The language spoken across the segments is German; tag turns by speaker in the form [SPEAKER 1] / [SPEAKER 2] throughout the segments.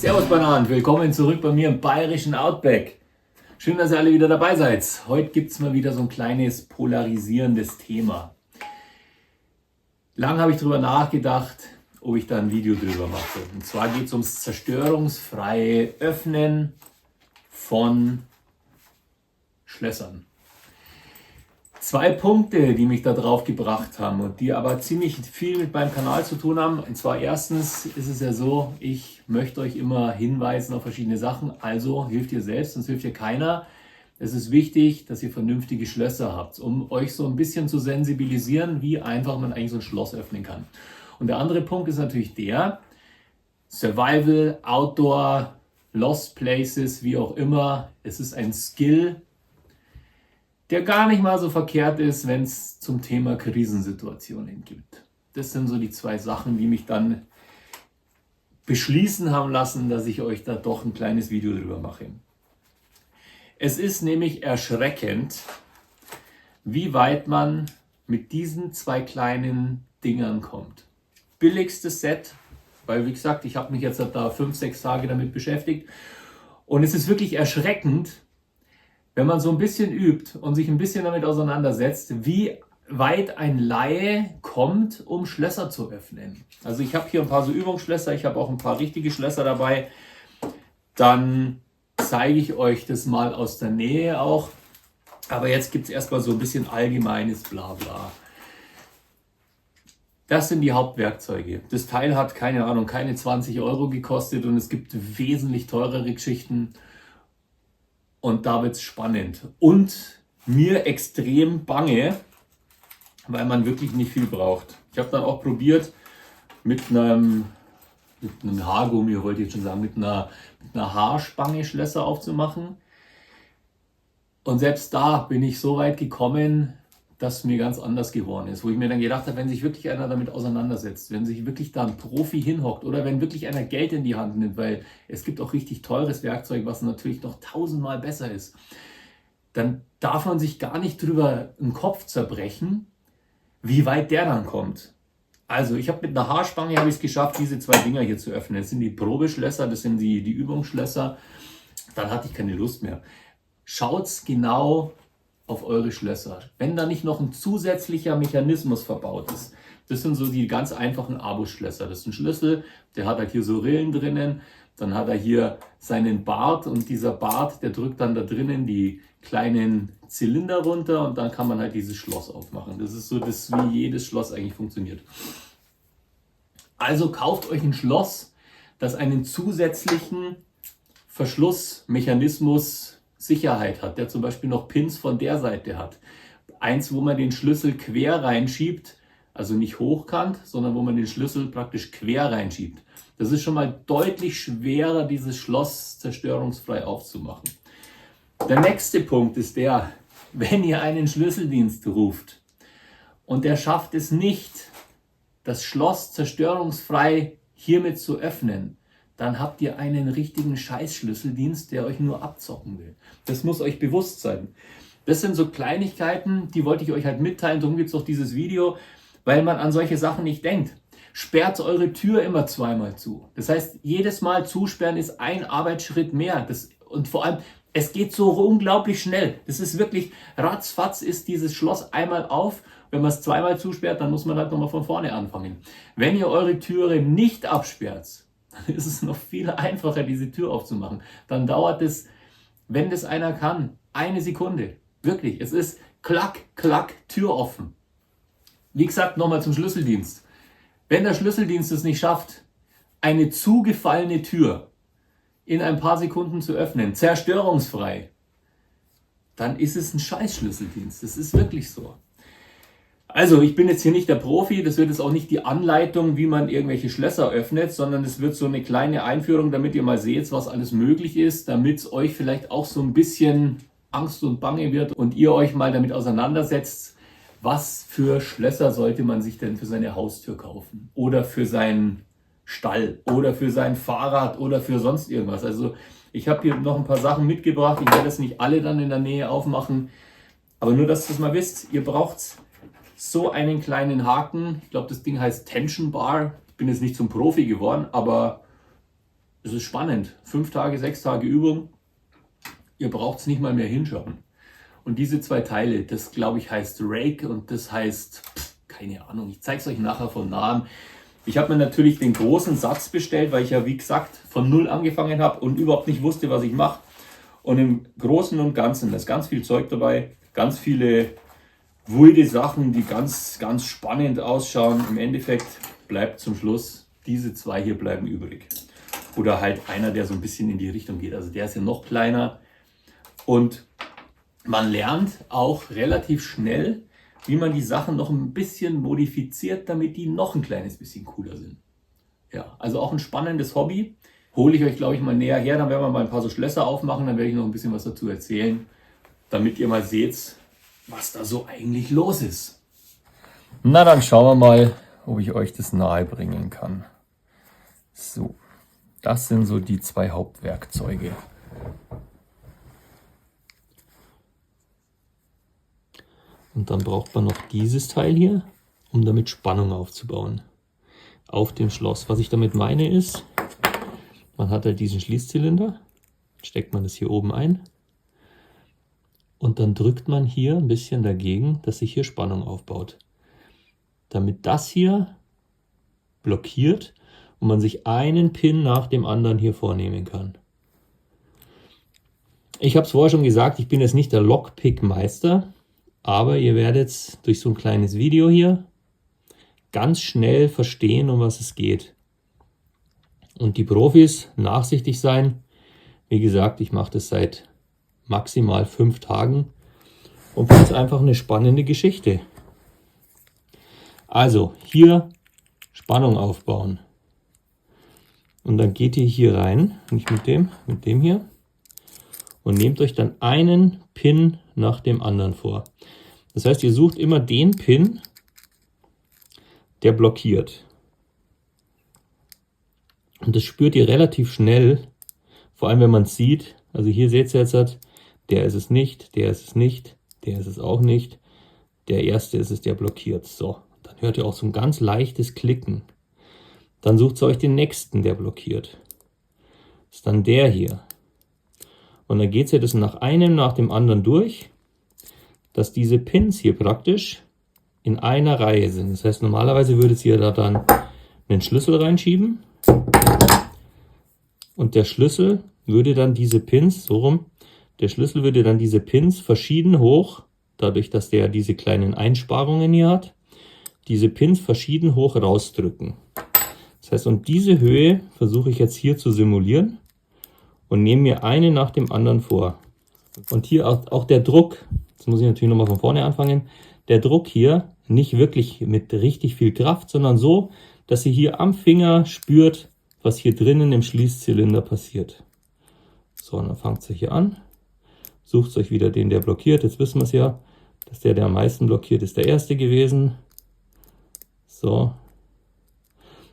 [SPEAKER 1] Servus Bananen, willkommen zurück bei mir im bayerischen Outback. Schön, dass ihr alle wieder dabei seid. Heute gibt es mal wieder so ein kleines polarisierendes Thema. Lang habe ich darüber nachgedacht, ob ich da ein Video drüber mache. Und zwar geht es ums zerstörungsfreie Öffnen von Schlössern. Zwei Punkte, die mich da drauf gebracht haben und die aber ziemlich viel mit meinem Kanal zu tun haben. Und zwar erstens ist es ja so, ich möchte euch immer hinweisen auf verschiedene Sachen. Also hilft ihr selbst, sonst hilft ihr keiner. Es ist wichtig, dass ihr vernünftige Schlösser habt, um euch so ein bisschen zu sensibilisieren, wie einfach man eigentlich so ein Schloss öffnen kann. Und der andere Punkt ist natürlich der, Survival, Outdoor, Lost Places, wie auch immer. Es ist ein Skill, der gar nicht mal so verkehrt ist, wenn es zum Thema Krisensituationen gibt. Das sind so die zwei Sachen, die mich dann beschließen haben lassen, dass ich euch da doch ein kleines Video drüber mache. Es ist nämlich erschreckend, wie weit man mit diesen zwei kleinen Dingern kommt. Billigstes Set, weil wie gesagt, ich habe mich jetzt da 5-6 Tage damit beschäftigt und es ist wirklich erschreckend, wenn man so ein bisschen übt und sich ein bisschen damit auseinandersetzt, wie weit ein Laie kommt, um Schlösser zu öffnen. Also ich habe hier ein paar so Übungsschlösser, ich habe auch ein paar richtige Schlösser dabei. Dann zeige ich euch das mal aus der Nähe auch. Aber jetzt gibt es erstmal so ein bisschen allgemeines Blabla. Das sind die Hauptwerkzeuge. Das Teil hat, keine Ahnung, keine 20 Euro gekostet und es gibt wesentlich teurere Geschichten. Und da wird es spannend und mir extrem bange, weil man wirklich nicht viel braucht. Ich habe dann auch probiert mit einem Haargummi, wollte ich jetzt schon sagen, mit einer Haarspange Schlösser aufzumachen. Und selbst da bin ich so weit gekommen, dass mir ganz anders geworden ist. Wo ich mir dann gedacht habe, wenn sich wirklich einer damit auseinandersetzt, wenn sich wirklich da ein Profi hinhockt oder wenn wirklich einer Geld in die Hand nimmt, weil es gibt auch richtig teures Werkzeug, was natürlich noch 1000-mal besser ist, dann darf man sich gar nicht drüber den Kopf zerbrechen, wie weit der dann kommt. Also ich habe mit einer Haarspange es geschafft, diese zwei Dinger hier zu öffnen. Das sind die Probeschlösser, das sind die Übungsschlösser. Dann hatte ich keine Lust mehr. Schaut's genau auf eure Schlösser. Wenn da nicht noch ein zusätzlicher Mechanismus verbaut ist. Das sind so die ganz einfachen Abus-Schlösser. Das ist ein Schlüssel, der hat halt hier so Rillen drinnen. Dann hat er hier seinen Bart und dieser Bart, der drückt dann da drinnen die kleinen Zylinder runter und dann kann man halt dieses Schloss aufmachen. Das ist so, wie jedes Schloss eigentlich funktioniert. Also kauft euch ein Schloss, das einen zusätzlichen Verschlussmechanismus Sicherheit hat, der zum Beispiel noch Pins von der Seite hat. Eins, wo man den Schlüssel quer reinschiebt, also nicht hochkant, sondern wo man den Schlüssel praktisch quer reinschiebt. Das ist schon mal deutlich schwerer, dieses Schloss zerstörungsfrei aufzumachen. Der nächste Punkt ist der, wenn ihr einen Schlüsseldienst ruft und der schafft es nicht, das Schloss zerstörungsfrei hiermit zu öffnen, dann habt ihr einen richtigen Scheißschlüsseldienst, der euch nur abzocken will. Das muss euch bewusst sein. Das sind so Kleinigkeiten, die wollte ich euch halt mitteilen, darum gibt es auch dieses Video, weil man an solche Sachen nicht denkt. Sperrt eure Tür immer zweimal zu. Das heißt, jedes Mal zusperren ist ein Arbeitsschritt mehr. Und vor allem, es geht so unglaublich schnell. Das ist wirklich, ratzfatz ist dieses Schloss einmal auf. Wenn man es zweimal zusperrt, dann muss man halt nochmal von vorne anfangen. Wenn ihr eure Türe nicht absperrt, ist es noch viel einfacher, diese Tür aufzumachen. Dann dauert es, wenn das einer kann, 1 Sekunde. Wirklich, es ist klack, klack, Tür offen. Wie gesagt, nochmal zum Schlüsseldienst. Wenn der Schlüsseldienst es nicht schafft, eine zugefallene Tür in ein paar Sekunden zu öffnen, zerstörungsfrei, dann ist es ein Scheißschlüsseldienst. Das ist wirklich so. Also, ich bin jetzt hier nicht der Profi, das wird jetzt auch nicht die Anleitung, wie man irgendwelche Schlösser öffnet, sondern es wird so eine kleine Einführung, damit ihr mal seht, was alles möglich ist, damit es euch vielleicht auch so ein bisschen Angst und Bange wird und ihr euch mal damit auseinandersetzt, was für Schlösser sollte man sich denn für seine Haustür kaufen oder für seinen Stall oder für sein Fahrrad oder für sonst irgendwas. Also, ich habe hier noch ein paar Sachen mitgebracht, ich werde das nicht alle dann in der Nähe aufmachen, aber nur, dass ihr es mal wisst, ihr braucht so einen kleinen Haken. Ich glaube, das Ding heißt Tension Bar. Ich bin jetzt nicht zum Profi geworden, aber es ist spannend. 5 Tage, 6 Tage Übung. Ihr braucht es nicht mal mehr hinschauen. Und diese 2 Teile, das glaube ich heißt Rake und das heißt, keine Ahnung, ich zeige es euch nachher von nahem. Ich habe mir natürlich den großen Satz bestellt, weil ich ja wie gesagt von null angefangen habe und überhaupt nicht wusste, was ich mache. Und im Großen und Ganzen, da ist ganz viel Zeug dabei, ganz viele wilde Sachen, die ganz, ganz spannend ausschauen. Im Endeffekt bleibt zum Schluss, diese 2 hier bleiben übrig. Oder halt einer, der so ein bisschen in die Richtung geht. Also der ist ja noch kleiner. Und man lernt auch relativ schnell, wie man die Sachen noch ein bisschen modifiziert, damit die noch ein kleines bisschen cooler sind. Ja, also auch ein spannendes Hobby. Hole ich euch, glaube ich, mal näher her. Dann werden wir mal ein paar so Schlösser aufmachen. Dann werde ich noch ein bisschen was dazu erzählen, damit ihr mal seht, was da so eigentlich los ist. Na, dann schauen wir mal, ob ich euch das nahe bringen kann. So, das sind so die 2 Hauptwerkzeuge. Und dann braucht man noch dieses Teil hier, um damit Spannung aufzubauen auf dem Schloss. Was ich damit meine ist, man hat halt diesen Schließzylinder, steckt man das hier oben ein und dann drückt man hier ein bisschen dagegen, dass sich hier Spannung aufbaut. Damit das hier blockiert und man sich einen Pin nach dem anderen hier vornehmen kann. Ich habe es vorher schon gesagt, ich bin jetzt nicht der Lockpick-Meister. Aber ihr werdet durch so ein kleines Video hier ganz schnell verstehen, um was es geht. Und die Profis nachsichtig sein. Wie gesagt, ich mache das seit maximal 5 Tagen und finde es einfach eine spannende Geschichte. Also hier Spannung aufbauen. Und dann geht ihr hier rein, nicht mit dem hier. Und nehmt euch dann einen Pin nach dem anderen vor. Das heißt, ihr sucht immer den Pin, der blockiert. Und das spürt ihr relativ schnell, vor allem wenn man es sieht. Also hier seht ihr jetzt, der ist es nicht, der ist es nicht, der ist es auch nicht. Der erste ist es, der blockiert. So, dann hört ihr auch so ein ganz leichtes Klicken. Dann sucht ihr euch den nächsten, der blockiert. Das ist dann der hier. Und dann geht es ja das nach einem nach dem anderen durch, dass diese Pins hier praktisch in einer Reihe sind. Das heißt, normalerweise würdet ihr da dann einen Schlüssel reinschieben und der Schlüssel würde dann diese Pins, so rum, der Schlüssel würde dann diese Pins verschieden hoch, dadurch, dass der diese kleinen Einsparungen hier hat, diese Pins verschieden hoch rausdrücken. Das heißt, und diese Höhe versuche ich jetzt hier zu simulieren und nehme mir eine nach dem anderen vor. Und hier auch der Druck, jetzt muss ich natürlich nochmal von vorne anfangen, der Druck hier nicht wirklich mit richtig viel Kraft, sondern so, dass ihr hier am Finger spürt, was hier drinnen im Schließzylinder passiert. So, und dann fangt ihr hier an, sucht euch wieder den, der blockiert. Jetzt wissen wir es ja, dass der am meisten blockiert ist, der erste gewesen. So.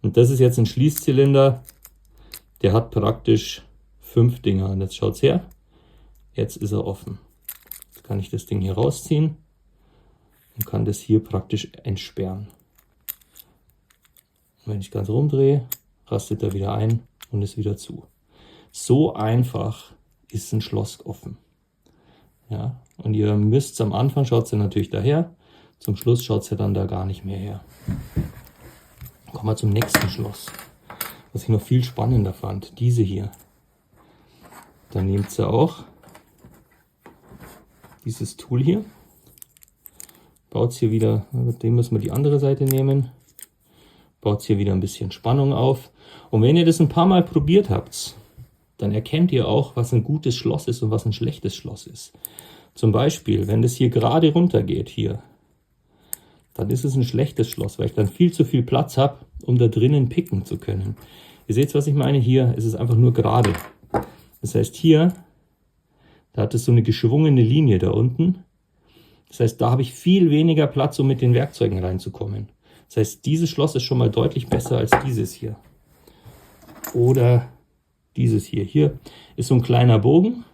[SPEAKER 1] Und das ist jetzt ein Schließzylinder, der hat praktisch 5 Dinger. Und jetzt schaut's her. Jetzt ist er offen. Jetzt kann ich das Ding hier rausziehen und kann das hier praktisch entsperren. Und wenn ich ganz rumdrehe, rastet er wieder ein und ist wieder zu. So einfach ist ein Schloss offen. Ja, und ihr müsst am Anfang, schaut es ja natürlich daher, zum Schluss schaut es ja dann da gar nicht mehr her. Kommen wir zum nächsten Schloss. Was ich noch viel spannender fand, diese hier. Dann nehmt ihr auch dieses Tool hier, baut hier wieder, mit dem müssen wir die andere Seite nehmen, baut hier wieder ein bisschen Spannung auf. Und wenn ihr das ein paar Mal probiert habt, dann erkennt ihr auch, was ein gutes Schloss ist und was ein schlechtes Schloss ist. Zum Beispiel, wenn das hier gerade runter geht, hier, dann ist es ein schlechtes Schloss, weil ich dann viel zu viel Platz habe, um da drinnen picken zu können. Ihr seht, was ich meine? Hier ist es einfach nur gerade. Das heißt, hier, da hat es so eine geschwungene Linie da unten. Das heißt, da habe ich viel weniger Platz, um mit den Werkzeugen reinzukommen. Das heißt, dieses Schloss ist schon mal deutlich besser als dieses hier. Oder dieses hier. Hier ist so ein kleiner Bogen.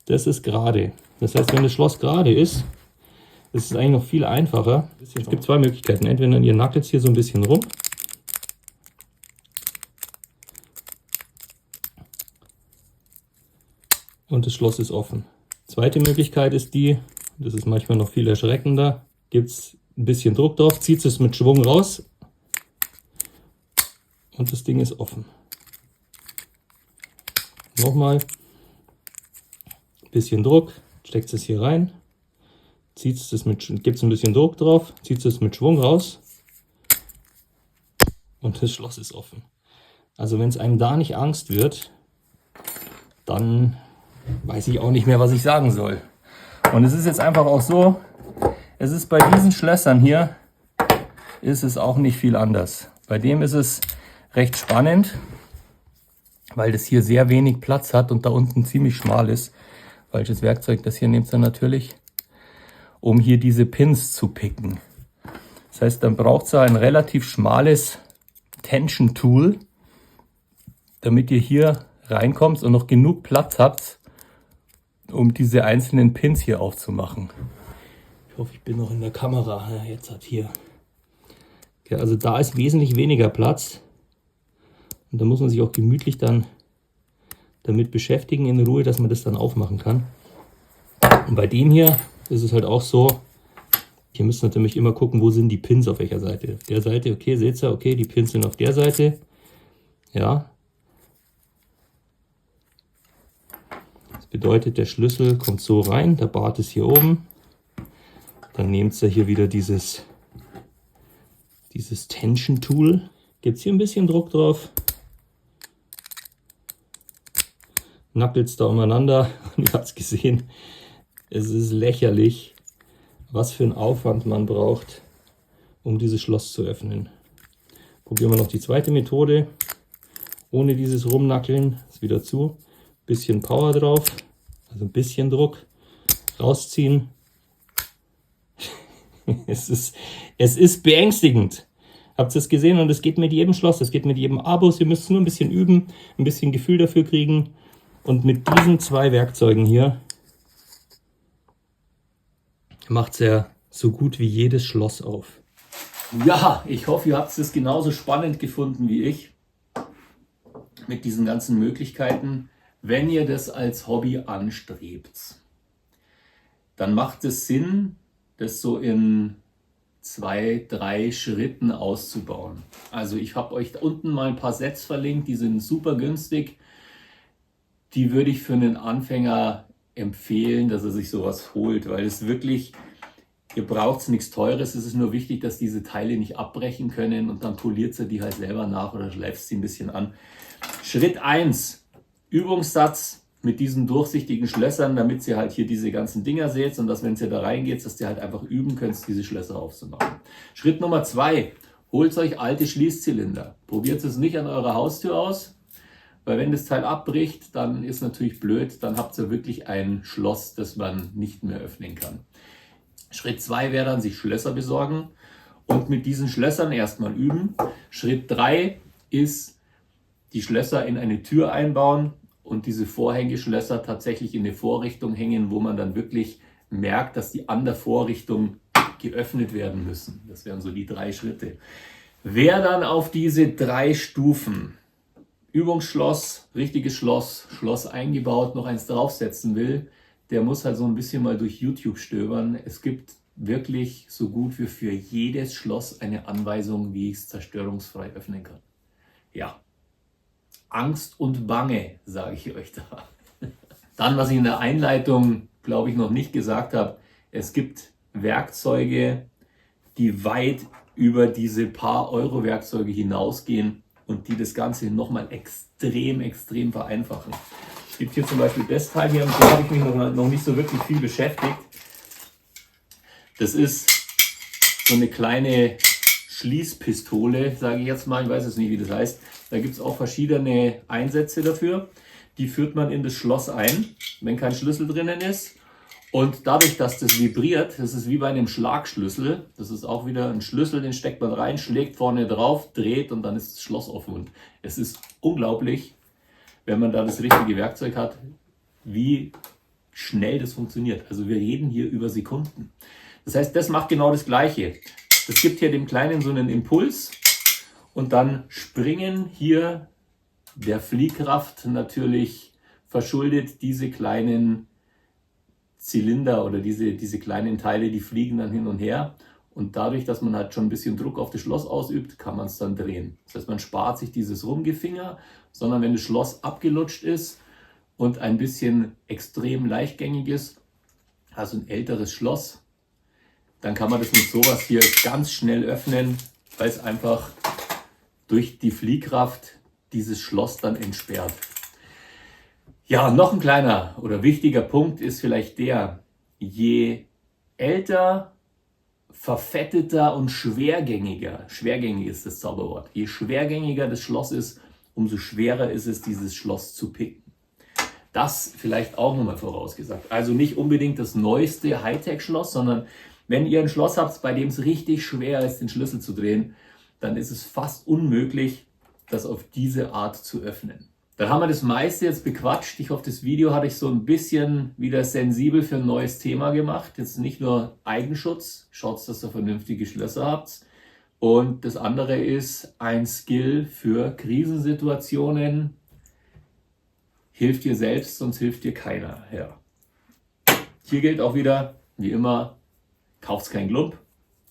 [SPEAKER 1] Das ist gerade. Das heißt, wenn das Schloss gerade ist es eigentlich noch viel einfacher. Es gibt 2 Möglichkeiten. Entweder ihr nackelt hier so ein bisschen rum.
[SPEAKER 2] und das Schloss ist offen. Zweite Möglichkeit ist die, das ist manchmal noch viel erschreckender, gibt es ein bisschen Druck drauf, zieht es mit Schwung raus und das Ding ist offen. Nochmal, bisschen Druck, steckt es hier rein, gibt es ein bisschen Druck drauf, zieht es mit Schwung raus und das Schloss ist offen. Also wenn es einem da nicht Angst wird, dann weiß ich auch nicht mehr, was ich sagen soll. Und es ist jetzt einfach auch so, es ist bei diesen Schlössern hier, ist es auch nicht viel anders. Bei dem ist es recht spannend, weil das hier sehr wenig Platz hat und da unten ziemlich schmal ist. Falsches Werkzeug, das hier nehmt ihr natürlich, um hier diese Pins zu picken. Das heißt, dann braucht ihr ein relativ schmales Tension Tool, damit ihr hier reinkommt und noch genug Platz habt, um diese einzelnen Pins hier aufzumachen. Ich hoffe, ich bin noch in der Kamera. Ja, jetzt hat hier. Okay, also da ist wesentlich weniger Platz. Und da muss man sich auch gemütlich dann damit beschäftigen in Ruhe, dass man das dann aufmachen kann. Und bei dem hier ist es halt auch so, hier müsst ihr natürlich immer gucken, wo sind die Pins auf welcher Seite. Auf der Seite, okay, seht ihr, okay, die Pins sind auf der Seite. Ja. Das bedeutet, der Schlüssel kommt so rein, der Bart ist hier oben. Dann nehmt ihr hier wieder dieses Tension Tool. Gibt es hier ein bisschen Druck drauf. Nackelt es da umeinander. Und ihr habt es gesehen, es ist lächerlich, was für einen Aufwand man braucht, um dieses Schloss zu öffnen. Probieren wir noch die zweite Methode. Ohne dieses Rumnackeln. Ist wieder zu. Bisschen Power drauf. Also ein bisschen Druck. Rausziehen. Es ist beängstigend. Habt ihr es gesehen? Und es geht mit jedem Schloss, es geht mit jedem Abus. Ihr müsst es nur ein bisschen üben, ein bisschen Gefühl dafür kriegen. Und mit diesen zwei Werkzeugen hier macht es ja so gut wie jedes Schloss auf.
[SPEAKER 1] Ja, ich hoffe, ihr habt es genauso spannend gefunden wie ich. Mit diesen ganzen Möglichkeiten. Wenn ihr das als Hobby anstrebt, dann macht es Sinn, das so in 2, 3 Schritten auszubauen. Also ich habe euch da unten mal ein paar Sets verlinkt, die sind super günstig. Die würde ich für einen Anfänger empfehlen, dass er sich sowas holt, weil es wirklich, ihr braucht nichts Teures, es ist nur wichtig, dass diese Teile nicht abbrechen können und dann poliert ihr die halt selber nach oder schleift sie ein bisschen an. Schritt 1, Übungssatz mit diesen durchsichtigen Schlössern, damit ihr halt hier diese ganzen Dinger seht und dass, wenn ihr da reingeht, dass ihr halt einfach üben könnt, diese Schlösser aufzumachen. Schritt Nummer 2, holt euch alte Schließzylinder. Probiert es nicht an eurer Haustür aus, weil wenn das Teil abbricht, dann ist natürlich blöd, dann habt ihr wirklich ein Schloss, das man nicht mehr öffnen kann. Schritt 2 wäre dann, sich Schlösser besorgen und mit diesen Schlössern erstmal üben. Schritt 3 ist, die Schlösser in eine Tür einbauen und diese Vorhängeschlösser tatsächlich in eine Vorrichtung hängen, wo man dann wirklich merkt, dass die an der Vorrichtung geöffnet werden müssen. Das wären so die 3 Schritte. Wer dann auf diese 3 Stufen, Übungsschloss, richtiges Schloss, Schloss eingebaut, noch eins draufsetzen will, der muss halt so ein bisschen mal durch YouTube stöbern. Es gibt wirklich so gut wie für jedes Schloss eine Anweisung, wie ich es zerstörungsfrei öffnen kann. Ja. Angst und Bange, sage ich euch da. Dann, was ich in der Einleitung, glaube ich, noch nicht gesagt habe, es gibt Werkzeuge, die weit über diese paar Euro-Werkzeuge hinausgehen und die das Ganze nochmal extrem vereinfachen. Es gibt hier zum Beispiel das Teil hier, mit dem habe ich mich noch nicht so wirklich viel beschäftigt. Das ist so eine kleine Schließpistole, sage ich jetzt mal, ich weiß jetzt nicht, wie das heißt. Da gibt es auch verschiedene Einsätze dafür. Die führt man in das Schloss ein, wenn kein Schlüssel drinnen ist. Und dadurch, dass das vibriert, das ist wie bei einem Schlagschlüssel. Das ist auch wieder ein Schlüssel, den steckt man rein, schlägt vorne drauf, dreht und dann ist das Schloss offen. Und es ist unglaublich, wenn man da das richtige Werkzeug hat, wie schnell das funktioniert. Also wir reden hier über Sekunden. Das heißt, das macht genau das Gleiche. Das gibt hier dem Kleinen so einen Impuls und dann springen hier der Fliehkraft natürlich verschuldet, diese kleinen Zylinder oder diese kleinen Teile, die fliegen dann hin und her. Und dadurch, dass man halt schon ein bisschen Druck auf das Schloss ausübt, kann man es dann drehen. Das heißt, man spart sich dieses Rumgefinger, sondern wenn das Schloss abgelutscht ist und ein bisschen extrem leichtgängig ist, also ein älteres Schloss, dann kann man das mit sowas hier ganz schnell öffnen, weil es einfach durch die Fliehkraft dieses Schloss dann entsperrt. Ja, noch ein kleiner oder wichtiger Punkt ist vielleicht der, je älter, verfetteter und schwergängig ist das Zauberwort. Je schwergängiger das Schloss ist, umso schwerer ist es, dieses Schloss zu picken. Das vielleicht auch nochmal vorausgesagt. Also nicht unbedingt das neueste Hightech-Schloss, sondern wenn ihr ein Schloss habt, bei dem es richtig schwer ist, den Schlüssel zu drehen, dann ist es fast unmöglich, das auf diese Art zu öffnen. Dann haben wir das meiste jetzt bequatscht. Ich hoffe, das Video hatte ich so ein bisschen wieder sensibel für ein neues Thema gemacht. Jetzt nicht nur Eigenschutz, schaut, dass ihr vernünftige Schlösser habt. Und das andere ist ein Skill für Krisensituationen. Hilft dir selbst, sonst hilft dir keiner. Ja. Hier gilt auch wieder, wie immer, kauft kein Klump,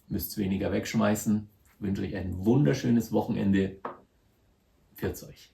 [SPEAKER 1] müsst weniger wegschmeißen. Ich wünsche euch ein wunderschönes Wochenende. Pfiat euch.